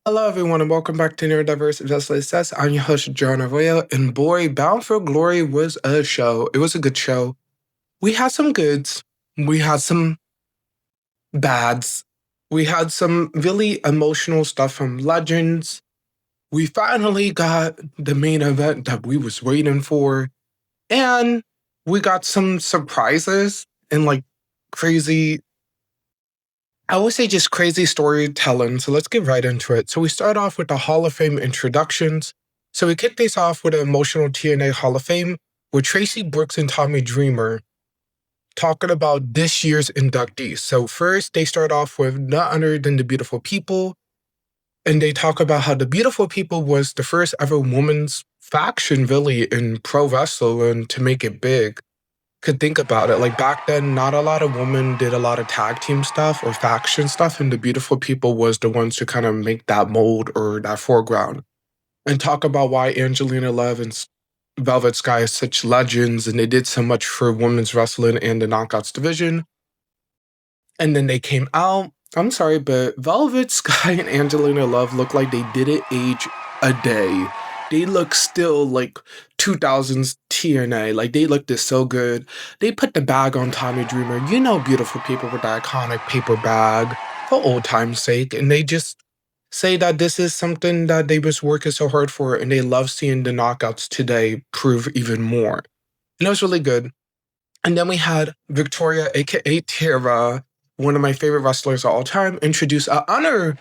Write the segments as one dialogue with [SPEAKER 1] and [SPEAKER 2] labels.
[SPEAKER 1] Hello, everyone, and welcome back to Neurodiverse, Obsessed. I'm your host, John Arroyo, and boy, Bound for Glory was a show. It was a good show. We had some goods. We had some bads. We had some really emotional stuff from Legends. We finally got the main event that we was waiting for, and we got some surprises and crazy, I would say just crazy storytelling. So let's get right into it. So we start off with the Hall of Fame introductions. So we kick this off with an emotional TNA Hall of Fame with Tracy Brooks and Tommy Dreamer talking about this year's inductees. So first, they start off with none other than the Beautiful People. And they talk about how the Beautiful People was the first ever women's faction, really, in pro wrestling to make it big. Could think about it. Like back then, not a lot of women did a lot of tag team stuff or faction stuff, and the Beautiful People was the ones to kind of make that mold or that foreground. And talk about why Angelina Love and Velvet Sky are such legends, and they did so much for women's wrestling and the Knockouts division. And then they came out. I'm sorry, but Velvet Sky and Angelina Love look like they didn't age a day. They look still like 2000s TNA. Like, they looked so good. They put the bag on Tommy Dreamer. You know, Beautiful People with the iconic paper bag for old time's sake. And they just say that this is something that they was working so hard for, and they love seeing the Knockouts today prove even more. And it was really good. And then we had Victoria, aka Tara, one of my favorite wrestlers of all time, introduce another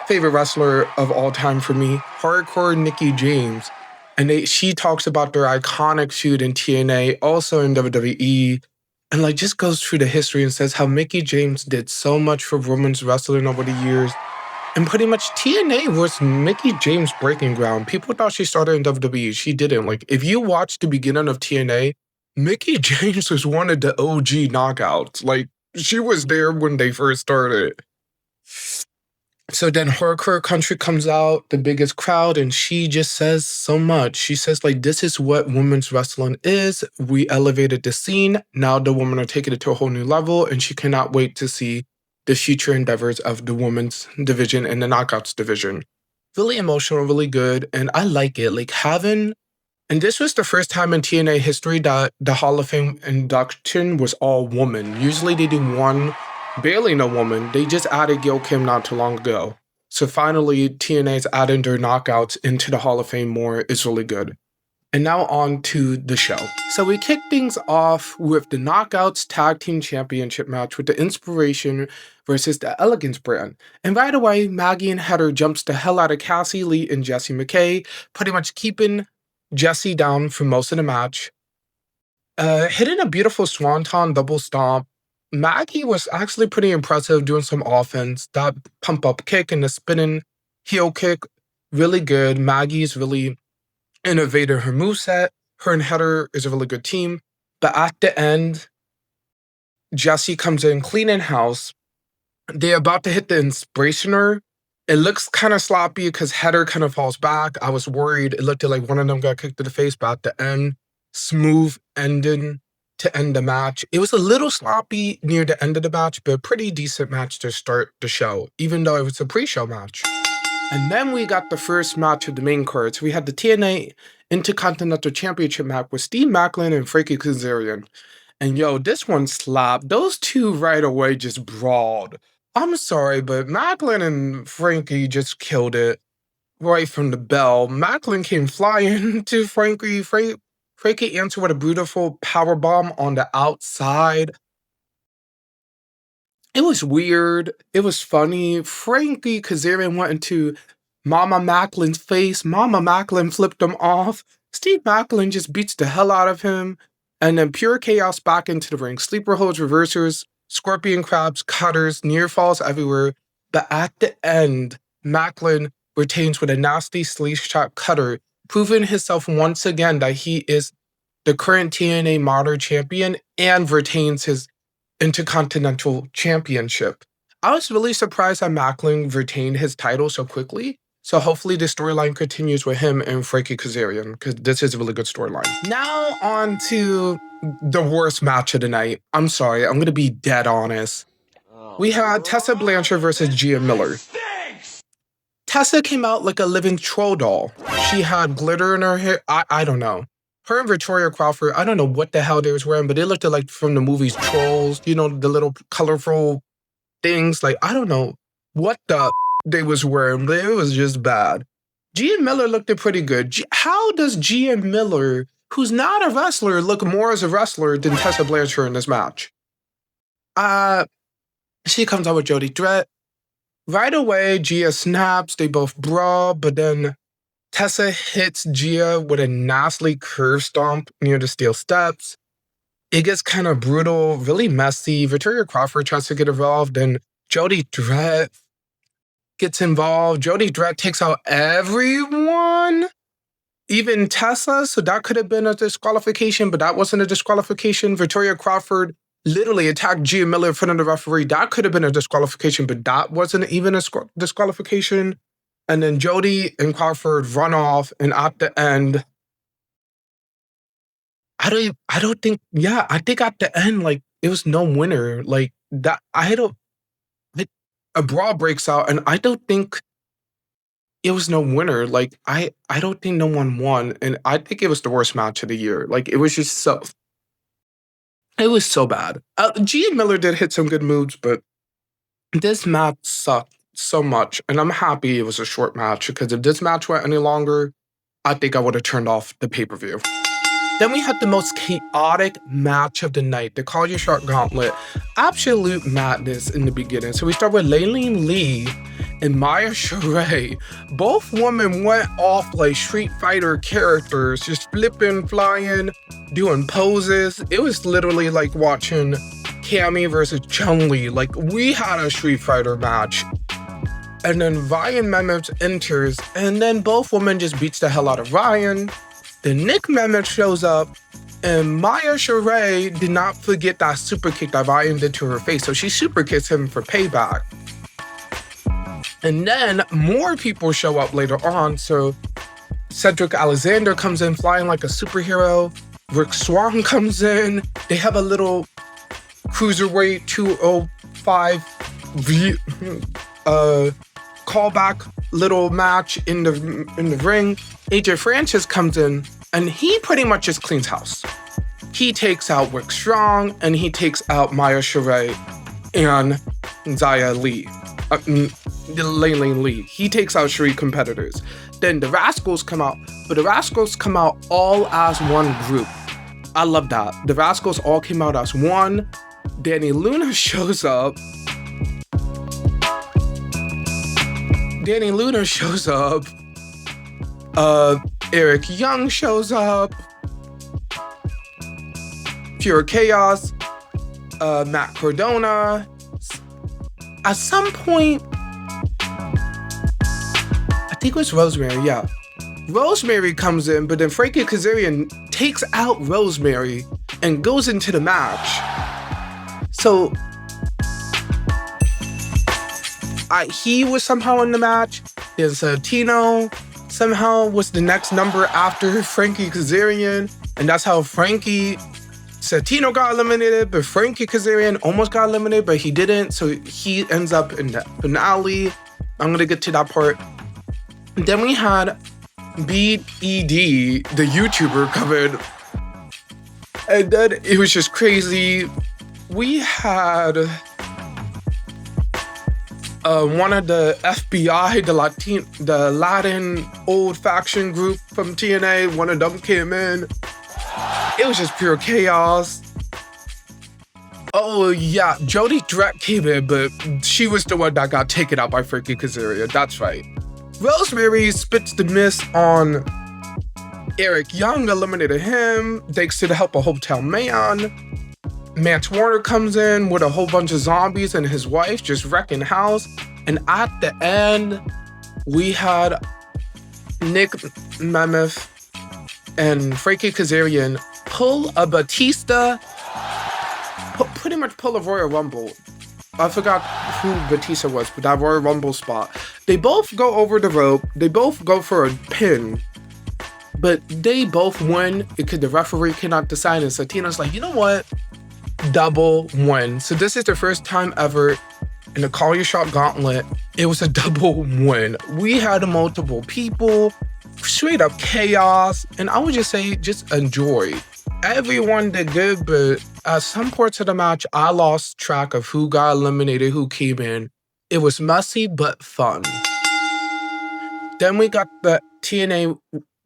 [SPEAKER 1] favorite wrestler of all time for me, hardcore Mickie James. And she talks about their iconic feud in TNA, also in WWE, and just goes through the history and says how Mickie James did so much for women's wrestling over the years. And pretty much TNA was Mickie James' breaking ground. People thought she started in WWE. She didn't. Like, if you watch the beginning of TNA, Mickie James was one of the OG knockouts. Like, she was there when they first started. So then Hardcore Country comes out, the biggest crowd, and she just says so much. She says, this is what women's wrestling is. We elevated the scene. Now the women are taking it to a whole new level, and she cannot wait to see the future endeavors of the women's division and the Knockouts division. Really emotional, really good, and I like it. And this was the first time in TNA history that the Hall of Fame induction was all woman. Usually they do one, barely no woman. They just added Gail Kim not too long ago. So finally, TNA's adding their knockouts into the Hall of Fame more is really good. And now on to the show. So we kick things off with the Knockouts Tag Team Championship match with the Inspiration versus the Elegance brand. And right away, Maggie and Heather jumps the hell out of Cassie Lee and Jessie McKay, pretty much keeping Jessie down for most of the match. Hitting a beautiful swanton double stomp. Maggie was actually pretty impressive doing some offense. That pump-up kick and the spinning heel kick, really good. Maggie's really innovated her moveset. Her and Heather is a really good team. But at the end, Jessie comes in cleaning house. They're about to hit the Inspirationer. It looks kind of sloppy because Heather kind of falls back. I was worried. It looked like one of them got kicked in the face, but at the end, smooth ending to end the match. It was a little sloppy near the end of the match, but a pretty decent match to start the show, even though it was a pre-show match. And then we got the first match of the main card. So we had the TNA Intercontinental Championship match with Steve Maclin and Frankie Kazarian. And this one slapped. Those two right away just brawled. I'm sorry, but Maclin and Frankie just killed it right from the bell. Maclin came flying to Frankie. Frankie answered with a beautiful powerbomb on the outside. It was weird. It was funny. Frankie Kazarian went into Mama Maclin's face. Mama Maclin flipped him off. Steve Maclin just beats the hell out of him. And then pure chaos back into the ring. Sleeper holds, reversers, scorpion crabs, cutters, near falls everywhere. But at the end, Maclin retains with a nasty sleeve shot cutter, proving himself once again that he is the current TNA Modern Champion, and retains his Intercontinental Championship. I was really surprised that Maclin retained his title so quickly. So hopefully the storyline continues with him and Frankie Kazarian, because this is a really good storyline. Now on to the worst match of the night. I'm sorry, I'm going to be dead honest. We had Tessa Blanchard versus Gia Miller. Tessa came out like a living troll doll. She had glitter in her hair. I don't know. Her and Victoria Crawford, I don't know what the hell they was wearing, but they looked like from the movies Trolls, you know, the little colorful things. Like, I don't know what the they was wearing, but it was just bad. Gia Miller looked pretty good. How does Gia Miller, who's not a wrestler, look more as a wrestler than Tessa Blanchard in this match? She comes out with Jody Dredd. Right away, Gia snaps. They both brawl, but then Tessa hits Gia with a nasty curve stomp near the steel steps. It gets kind of brutal, really messy. Victoria Crawford tries to get involved, and Jody Dredd gets involved. Jody Dredd takes out everyone, even Tessa, so that could have been a disqualification, but that wasn't a disqualification. Victoria Crawford literally attacked Gia Miller in front of the referee. That could have been a disqualification, but that wasn't even a disqualification. And then Jody and Crawford run off, and at the end, I think at the end, like, it was no winner. Like, that, a brawl breaks out, and I don't think it was no winner. Like, I don't think no one won, and I think it was the worst match of the year. Like, it was so bad. Gia Miller did hit some good moves, but this match sucked so much, and I'm happy it was a short match, because if this match went any longer, I think I would have turned off the pay-per-view. Then we had the most chaotic match of the night, the Call Your Shot Gauntlet. Absolute madness in the beginning. So we start with Laylene Lee and Maya Sheree. Both women went off like Street Fighter characters, just flipping, flying, doing poses. It was literally like watching Cammy versus Chun-Li. Like, we had a Street Fighter match. And then Ryan Nemeth enters, and then both women just beats the hell out of Ryan. Then Nick Nemeth shows up, and Maya Sheree did not forget that super kick that Ryan did to her face, so she super kicks him for payback. And then more people show up later on, so Cedric Alexander comes in flying like a superhero. Rick Swan comes in. They have a little cruiserweight 205 callback little match in the ring. AJ Francis comes in, and he pretty much just cleans house. He takes out Rick Strong, and he takes out Maya Sheree and Zaya Lee. Laylene Lee. He takes out Sheree competitors. Then the Rascals come out, but the Rascals come out all as one group. I love that. The Rascals all came out as one. Danny Luna shows up. Eric Young shows up. Pure Chaos. Matt Cardona. At some point, I think it was Rosemary, yeah. Rosemary comes in, but then Frankie Kazarian takes out Rosemary and goes into the match. So, he was somehow in the match. Then Santino somehow was the next number after Frankie Kazarian. And that's how Santino got eliminated, but Frankie Kazarian almost got eliminated, but he didn't. So he ends up in the finale. I'm going to get to that part. And then we had BED, the YouTuber, covered. And then it was just crazy. We had one of the FBI, the Latin old faction group from TNA, one of them came in. It was just pure chaos. Oh yeah, Jody Dredd came in, but she was the one that got taken out by Frankie Kazarian. That's right. Rosemary spits the mist on Eric Young, eliminated him thanks to the help of Hotel Man. Mance Warner comes in with a whole bunch of zombies and his wife just wrecking house. And at the end, we had Nick Nemeth and Frankie Kazarian pull a Batista, pretty much pull a Royal Rumble. I forgot who Batista was, but that Royal Rumble spot. They both go over the rope. They both go for a pin. But they both win because the referee cannot decide. And Santana's like, you know what? Double win. So this is the first time ever in the Call Your Shot Gauntlet, it was a double win. We had multiple people, straight up chaos. And I would just say, just enjoy. Everyone did good, but at some parts of the match, I lost track of who got eliminated, who came in. It was messy, but fun. Then we got the TNA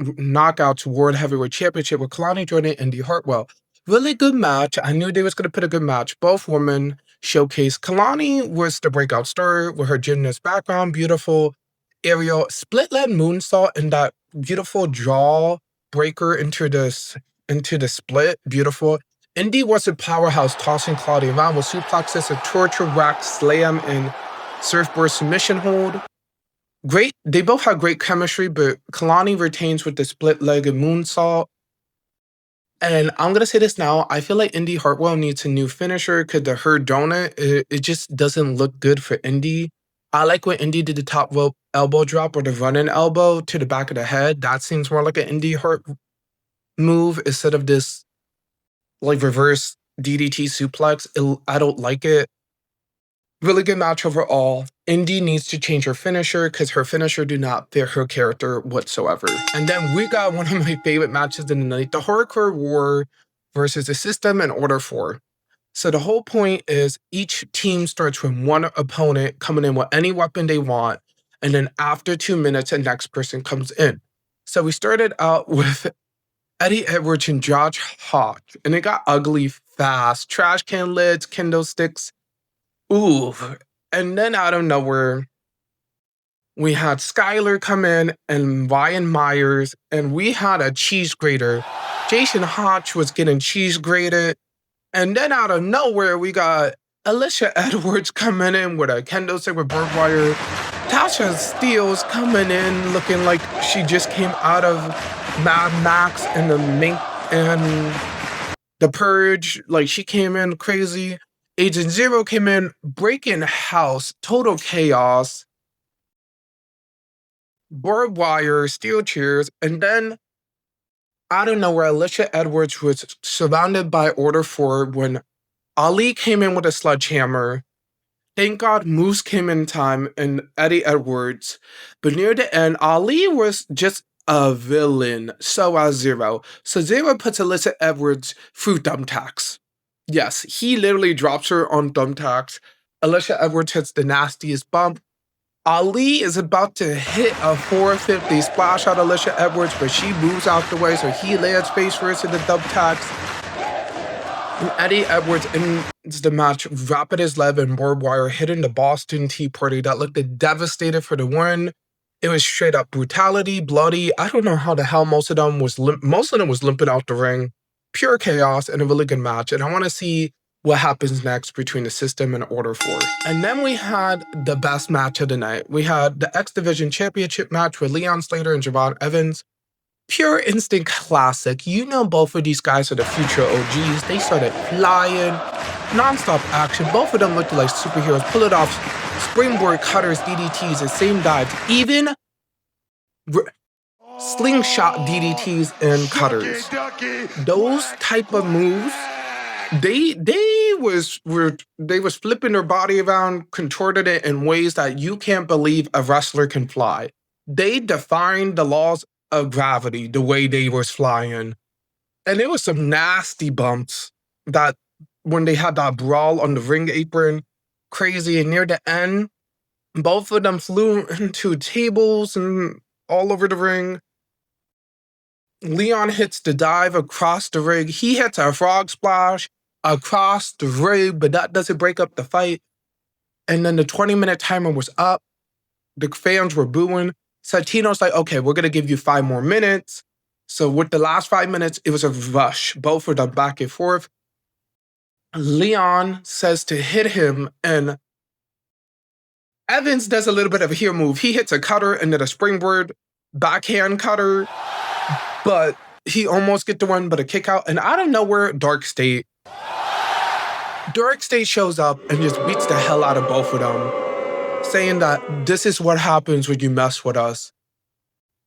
[SPEAKER 1] Knockouts World Heavyweight Championship with Kelani Jordan and Indy Hartwell. Really good match. I knew they was going to put a good match. Both women showcased. Kelani was the breakout star with her gymnast background, beautiful aerial split leg moonsault and that beautiful jaw breaker into the split, beautiful. Indy was a powerhouse, tossing Claudia around with suplexes, a torture rack slam, and surfboard submission hold. Great. They both had great chemistry, but Kelani retains with the split-legged moonsault. And I'm going to say this now. I feel like Indy Hartwell needs a new finisher because the her donut, it just doesn't look good for Indy. I like when Indy did the top rope elbow drop or the running elbow to the back of the head. That seems more like an Indy Hart move instead of this like reverse DDT suplex. I don't like it. Really good match overall. Indy needs to change her finisher because her finisher do not fit her character whatsoever. And then we got one of my favorite matches in the night, the Hardcore War versus the System and Order 4. So the whole point is each team starts with one opponent coming in with any weapon they want. And then after 2 minutes, the next person comes in. So we started out with Eddie Edwards and Josh Hawk, and it got ugly fast. Trash can lids, kendo sticks. Ooh. And then out of nowhere, we had Skylar come in and Ryan Myers, and we had a cheese grater. Jason Hodge was getting cheese grated. And then out of nowhere, we got Alicia Edwards coming in with a kendo stick with barbed wire. Tasha Steele's coming in looking like she just came out of Mad Max and the Purge. Like, she came in crazy. Agent Zero came in, breaking house, total chaos. Barbed wire, steel chairs, and then out of nowhere, Alicia Edwards was surrounded by Order 4 when Ali came in with a sledgehammer. Thank God Moose came in time and Eddie Edwards. But near the end, Ali was just a villain. So as Zero. So Zero puts Alicia Edwards through thumbtacks. Yes, he literally drops her on thumbtacks. Alicia Edwards hits the nastiest bump. Ali is about to hit a 450 splash out Alicia Edwards, but she moves out the way, so he lands face first in the thumbtacks. And Eddie Edwards ends the match, wrapping his leg in barbed wire, hitting the Boston Tea Party that looked devastated for the win. It was straight up brutality, bloody. I don't know how the hell most of them was limping out the ring. Pure chaos and a really good match. And I want to see what happens next between the System and Order 4. And then we had the best match of the night. We had the X Division Championship match with Leon Slater and Javon Evans. Pure instant classic. You know both of these guys are the future OGs. They started flying, non-stop action. Both of them looked like superheroes. Pull it off. Springboard cutters, DDTs, and same dives. Even slingshot DDTs and cutters. Those type of moves, they was flipping their body around, contorted it in ways that you can't believe a wrestler can fly. They defined the laws of gravity the way they was flying. And there was some nasty bumps that when they had that brawl on the ring apron, crazy. And near the end, both of them flew into tables and all over the ring. Leon hits the dive across the ring. He hits a frog splash across the ring, but that doesn't break up the fight. And then the 20-minute timer was up. The fans were booing. Santino's like, okay, we're going to give you 5 more minutes. So with the last 5 minutes, it was a rush. Both of them back and forth. Leon says to hit him, and Evans does a little bit of a heel move. He hits a cutter and then a springboard backhand cutter. But he almost get the win, but a kick out. And out of nowhere, Dark State shows up and just beats the hell out of both of them, saying that this is what happens when you mess with us.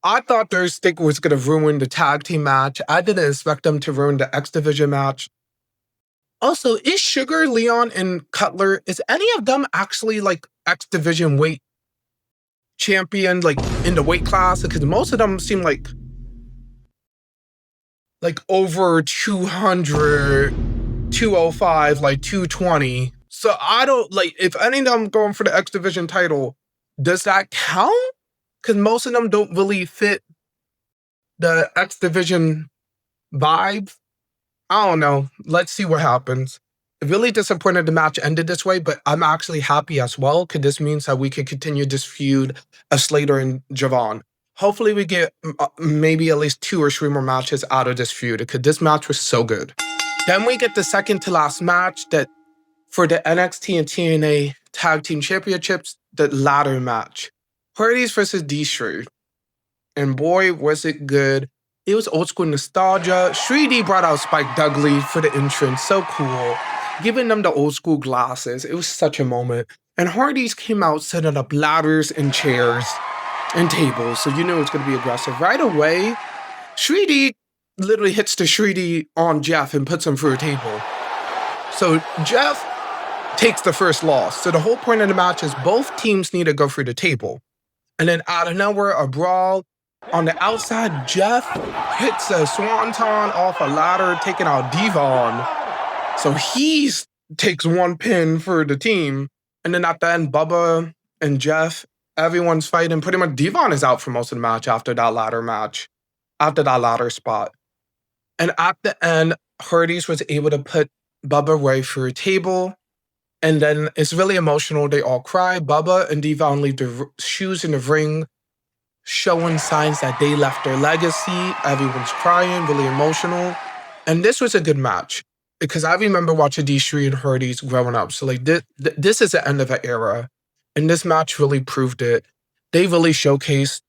[SPEAKER 1] I thought their stick was going to ruin the tag team match. I didn't expect them to ruin the X Division match. Also, is Sugar, Leon, and Cutler, is any of them actually like X Division weight champion, like in the weight class? Because most of them seem like over 200, 205, like 220. So I don't, like, if any of them going for the X Division title, does that count? Because most of them don't really fit the X Division vibe. I don't know. Let's see what happens. Really disappointed the match ended this way, but I'm actually happy as well, because this means that we can continue this feud of Slater and Javon. Hopefully we get maybe at least 2 or 3 more matches out of this feud, because this match was so good. Then we get the second to last match that for the NXT and TNA Tag Team Championships, the ladder match. Hardy's versus D-Street. And boy, was it good. It was old school nostalgia. 3D brought out Spike Dudley for the entrance. So cool. Giving them the old school glasses. It was such a moment. And Hardy's came out setting up ladders and chairs and tables. So you knew it was going to be aggressive. Right away, 3D literally hits the 3D on Jeff and puts him through a table. So Jeff takes the first loss. So the whole point of the match is both teams need to go through the table. And then out of nowhere, a brawl. On the outside, Jeff hits a swanton off a ladder, taking out Devon. So he takes 1 pin for the team. And then at the end, Bubba and Jeff, everyone's fighting. Pretty much Devon is out for most of the match after that ladder spot. And at the end, Hardy's was able to put Bubba away for a table. And then it's really emotional. They all cry. Bubba and Devon leave their shoes in the ring, showing signs that they left their legacy. Everyone's crying, really emotional. And this was a good match, because I remember watching D-Street and Hardy's growing up. So like this is the end of an era. And this match really proved it. They really showcased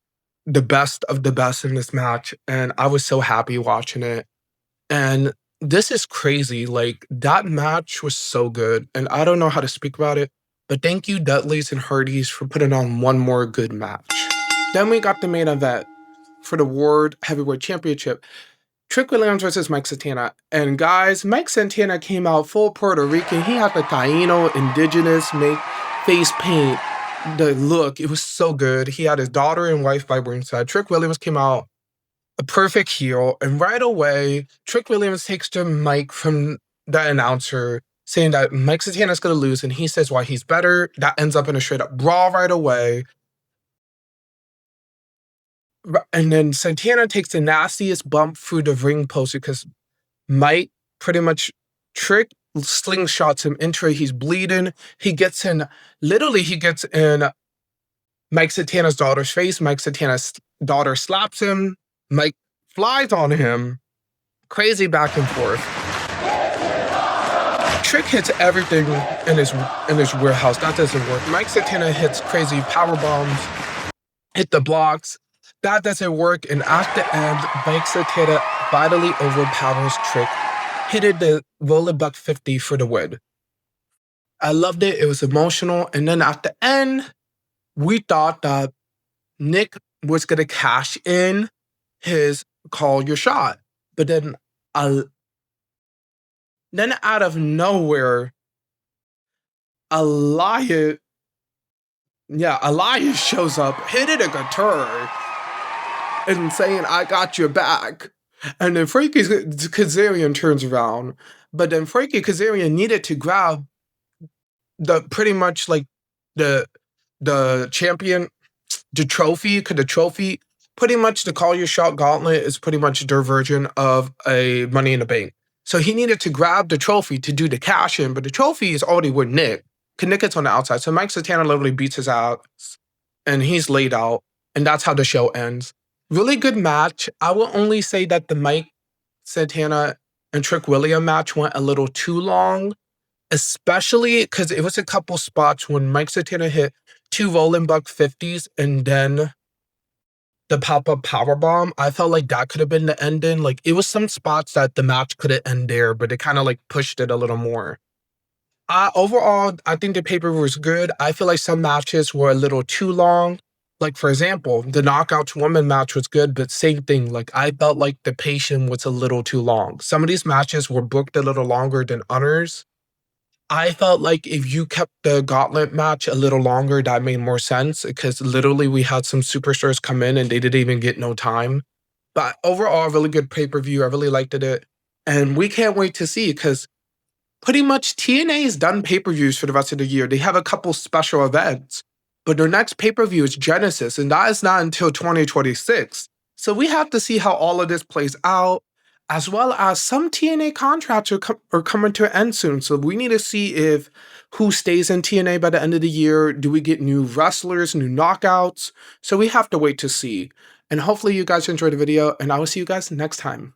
[SPEAKER 1] the best of the best in this match. And I was so happy watching it. And this is crazy. Like, that match was so good. And I don't know how to speak about it, but thank you, Dudley's and Hardy's, for putting on one more good match. Then we got the main event for the World Heavyweight Championship. Trick Williams versus Mike Santana. And guys, Mike Santana came out full Puerto Rican. He had the Taino indigenous face paint, the look. It was so good. He had his daughter and wife by ringside. Trick Williams came out a perfect heel. And right away, Trick Williams takes the mic from the announcer, saying that Mike Santana's going to lose. And he says why he's better. That ends up in a straight up brawl right away. And then Santana takes the nastiest bump through the ring post, because Mike pretty much slingshots him into it. He's bleeding. He gets in Mike Santana's daughter's face. Mike Santana's daughter slaps him. Mike flies on him. Crazy back and forth. Trick hits everything in his warehouse. That doesn't work. Mike Santana hits crazy power bombs, hit the blocks. That doesn't work. And at the end, Mike Santana vitally overpowers Trick, hitting the Rolling Buck 50 for the win. I loved it. It was emotional. And then at the end, we thought that Nick was going to cash in his call your shot. But then out of nowhere, Elias shows up, hitting a guitar and saying, "I got your back." And then Frankie Kazarian turns around. But then Frankie Kazarian needed to grab the champion, the trophy, because the trophy, pretty much the Call Your Shot gauntlet is pretty much their version of a Money in the Bank. So he needed to grab the trophy to do the cash in, but the trophy is already with Nick, because Nick is on the outside. So Mike Santana literally beats his ass and he's laid out. And that's how the show ends. Really good match. I will only say that the Mike Santana and Trick Williams match went a little too long, especially because it was a couple spots when Mike Santana hit 2 Rolling Buck 50s, and then the pop-up powerbomb, I felt like that could have been the ending. Like, it was some spots that the match could have ended there, but it kind of like pushed it a little more. Overall, I think the pay-per-view was good. I feel like some matches were a little too long. Like, for example, the Knockouts woman match was good, but same thing. Like, I felt like the pacing was a little too long. Some of these matches were booked a little longer than others. I felt like if you kept the gauntlet match a little longer, that made more sense because literally we had some superstars come in and they didn't even get no time. But overall, really good pay-per-view. I really liked it. And we can't wait to see because pretty much TNA is done pay-per-views for the rest of the year. They have a couple special events, but their next pay-per-view is Genesis, and that is not until 2026. So we have to see how all of this plays out, as well as some TNA contracts are coming to an end soon. So we need to see if who stays in TNA by the end of the year. Do we get new wrestlers, new knockouts? So we have to wait to see. And hopefully you guys enjoyed the video, and I will see you guys next time.